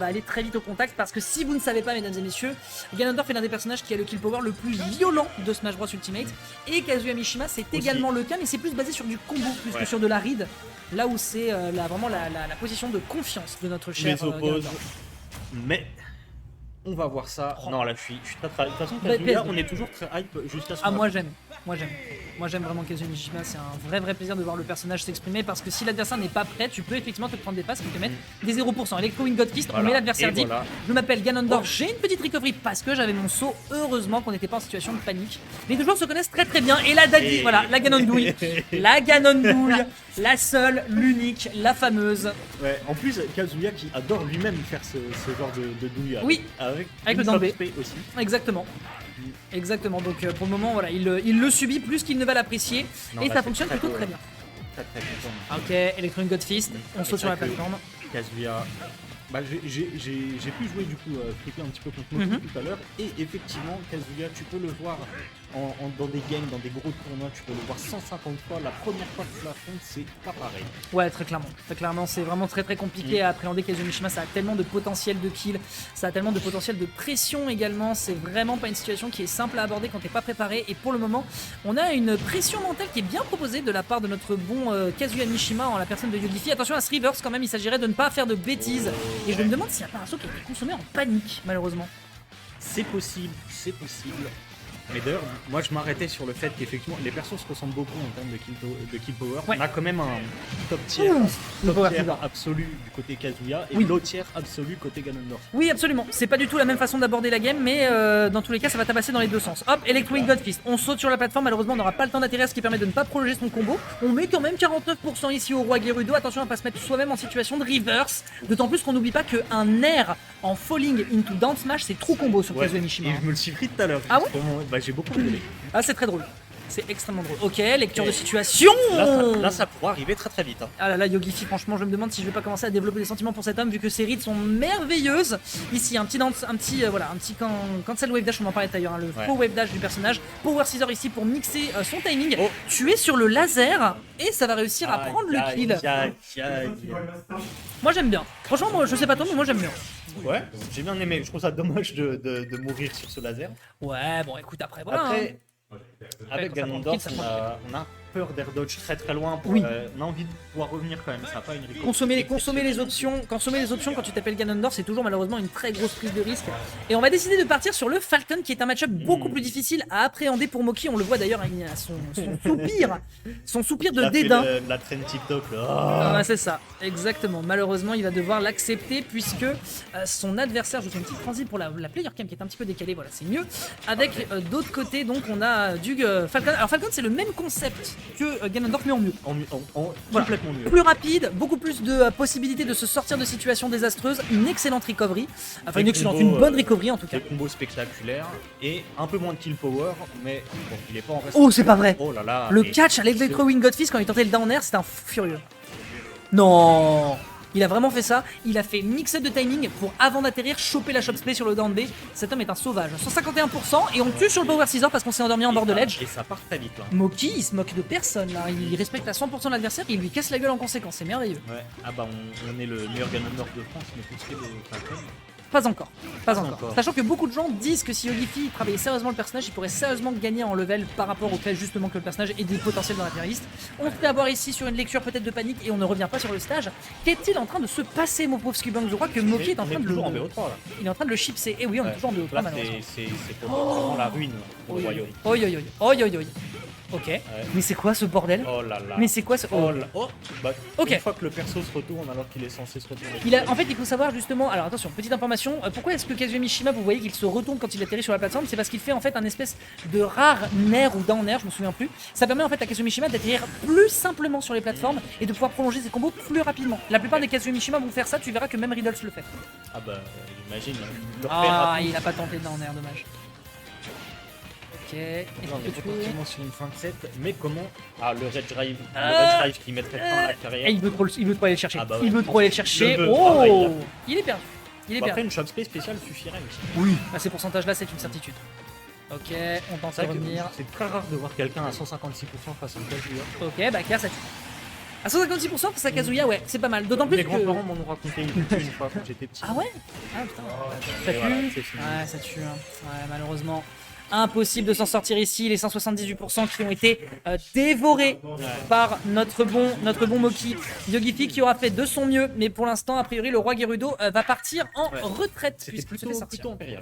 va aller très vite au contact parce que si vous ne savez pas, mesdames et messieurs, Ganondorf est l'un des personnages qui a le kill power le plus violent de Smash Bros Ultimate, et Kazuya Mishima c'est également le cas, mais c'est plus basé sur du combo plus que sur de la read, là où c'est vraiment la position de confiance de notre cher Ganondorf. Mais on va voir ça. Non, là je suis très hype. De toute façon, Kazuya, on est toujours très hype jusqu'à ce moment. Moi j'aime vraiment Kazuya Mishima, c'est un vrai plaisir de voir le personnage s'exprimer parce que si l'adversaire n'est pas prêt, tu peux effectivement te prendre des passes qui te mettent des 0%. Electro Wing God Fist, on met l'adversaire deep. Je m'appelle Ganondorf, j'ai une petite recovery parce que j'avais mon saut. Heureusement qu'on n'était pas en situation de panique. Les deux joueurs se connaissent très bien et la Daddy, voilà, la Ganondouille. La Ganondouille, la seule, l'unique, la fameuse. Ouais, en plus Kazuya qui adore lui-même faire ce genre de douille. Oui, avec le down B aussi. Exactement. Exactement, donc pour le moment, voilà, il le subit plus qu'il ne va l'apprécier et ça fonctionne plutôt très bien. Très content. Ok, Electron God Fist, on saute sur la plateforme. Kazuya, bah, j'ai pu jouer du coup, flipper un petit peu contre Moki tout à l'heure, et effectivement, Kazuya, tu peux le voir dans des games, dans des gros tournois, tu peux le voir 150 fois. La première fois que tu l'affrontes, c'est pas pareil. Ouais, très clairement, c'est vraiment très compliqué à appréhender. Kazuya Mishima, ça a tellement de potentiel de kill, ça a tellement de potentiel de pression également. C'est vraiment pas une situation qui est simple à aborder quand t'es pas préparé. Et pour le moment, on a une pression mentale qui est bien proposée de la part de notre bon Kazuya Mishima en la personne de Yogifi. Attention à ce reverse quand même, il s'agirait de ne pas faire de bêtises. Et je me demande s'il n'y a pas un saut qui a été consommé en panique, malheureusement. C'est possible, c'est possible. Mais d'ailleurs, moi je m'arrêtais sur le fait qu'effectivement les persos se ressemblent beaucoup en termes de kill power. Ouais. On a quand même un top tier absolu du côté Kazuya et l'autre tiers absolu côté Ganondorf. Oui, absolument. C'est pas du tout la même façon d'aborder la game, mais dans tous les cas, ça va tabasser dans les deux sens. Hop, Electro Wing God Fist. On saute sur la plateforme. Malheureusement, on n'aura pas le temps d'atterrir, ce qui permet de ne pas prolonger son combo. On met quand même 49% ici au Roi Gerudo. Attention à pas se mettre soi-même en situation de reverse. D'autant plus qu'on n'oublie pas qu'un air en falling into down smash, c'est trop combo sur Kazuya Mishima. Et je me le suis pris tout à l'heure. Ah ouais? Bah, j'ai beaucoup rigolé. Ah, c'est très drôle. C'est extrêmement drôle. Ok, lecture de situation. Là, ça pourra arriver très vite. Hein. Ah là là, Yogifi, franchement, je me demande si je vais pas commencer à développer des sentiments pour cet homme, vu que ses reads sont merveilleuses. Ici, un petit cancel wave dash, on en parlait d'ailleurs, hein, le faux wave dash du personnage. Power Scissor ici pour mixer son timing. Tu es sur le laser et ça va réussir à prendre le kill. Moi, j'aime bien. Franchement, moi, je sais pas toi, mais moi, j'aime bien. Ouais, j'ai bien aimé. Je trouve ça dommage de mourir sur ce laser. Ouais, bon, écoute, après, voilà. Avec Ganondorf, on a peur d'air dodge très loin. On a envie de pouvoir revenir quand même. Ça n'a pas une réponse. Consommer les options quand tu t'appelles Ganondorf, c'est toujours malheureusement une très grosse prise de risque. Et on va décider de partir sur le Falcon, qui est un match-up beaucoup plus difficile à appréhender pour Moki. On le voit d'ailleurs, il a son soupir de dédain. La traîne TikTok là. Ah, c'est ça, exactement. Malheureusement, il va devoir l'accepter puisque son adversaire, je fais une petite transi pour la player cam qui est un petit peu décalée. Voilà, c'est mieux. Avec d'autre côté, donc on a du Falcon. Alors Falcon, c'est le même concept que Ganondorf, mais en mieux. Complètement mieux. Plus rapide, beaucoup plus de possibilités de se sortir de situations désastreuses, une excellente recovery, enfin une bonne recovery en tout cas. Des combos spectaculaires et un peu moins de kill power, mais bon, il est pas en reste. Oh, c'est pas vrai. Oh là là. Le catch à l'Electro Wing God Fist quand il tentait le down air, c'était un furieux. Non. Il a vraiment fait ça, il a fait mix up de timing pour avant d'atterrir, choper la chop spray sur le down B. Cet homme est un sauvage. 151% et on tue sur le Power Scissor parce qu'on s'est endormi en bord de ledge. Et ça part très vite là. Moki, il se moque de personne là, il respecte à 100% l'adversaire et il lui casse la gueule en conséquence, c'est merveilleux. Ouais, ah bah on est le meilleur Ganondorf de France, mais tout ce qui est de Falcon. Pas encore. Sachant que beaucoup de gens disent que si Yogifi travaillait sérieusement le personnage, il pourrait sérieusement gagner en level par rapport au fait justement que le personnage ait des potentiels dans la tier list. On se fait avoir ici sur une lecture peut-être de panique et on ne revient pas sur le stage. Qu'est-il en train de se passer, mon pauvre Skubang? Je crois que Moki est en train de le... en BO3 là. Il est en train de le chipser. Et oui, on est toujours en BO3 malheureusement. C'est vraiment la ruine pour le royaume. Oi. Ok, mais c'est quoi ce bordel? Oh là là. Mais c'est quoi ce... Bah, ok. Une fois que le perso se retourne alors qu'il est censé se retourner. En fait, il faut savoir justement... Alors attention, petite information. Pourquoi est-ce que Kazuya Mishima, vous voyez qu'il se retourne quand il atterrit sur la plateforme? C'est parce qu'il fait en fait un espèce de rare nair ou down air, je me souviens plus. Ça permet en fait à Kazuya Mishima d'atterrir plus simplement sur les plateformes et de pouvoir prolonger ses combos plus rapidement. La plupart des Kazuya Mishima vont faire ça, tu verras que même Riddles le fait. Ah bah, j'imagine. Il a pas tenté le down air, dommage. Ok, on est effectivement sur une fin de set, mais comment? Ah, le Red Drive, le Red Drive qui mettrait fin à la carrière. Et il veut trop aller le chercher. Ah bah ouais. Il veut trop aller le chercher. Il est perdu. Après, une chop-spray spéciale suffirait aussi. Oui, à ces pourcentages-là, c'est une certitude. Ok, on tente de revenir. C'est très rare de voir quelqu'un à 156% face à un Kazuya. Ok, bah clair, ça tue. À 156% face à Kazuya, ouais, c'est pas mal. D'autant plus Mes que... grands-parents m'en ont raconté une fois quand j'étais petit. Ah ouais? Ah putain. Ça tue. Voilà, c'est fini. Ouais, ça tue. Ouais, malheureusement. Impossible de s'en sortir ici. Les 178% qui ont été dévorés par notre bon Moki. Yogifi qui aura fait de son mieux. Mais pour l'instant, a priori, le roi Gerudo va partir en retraite. C'était plutôt impérial.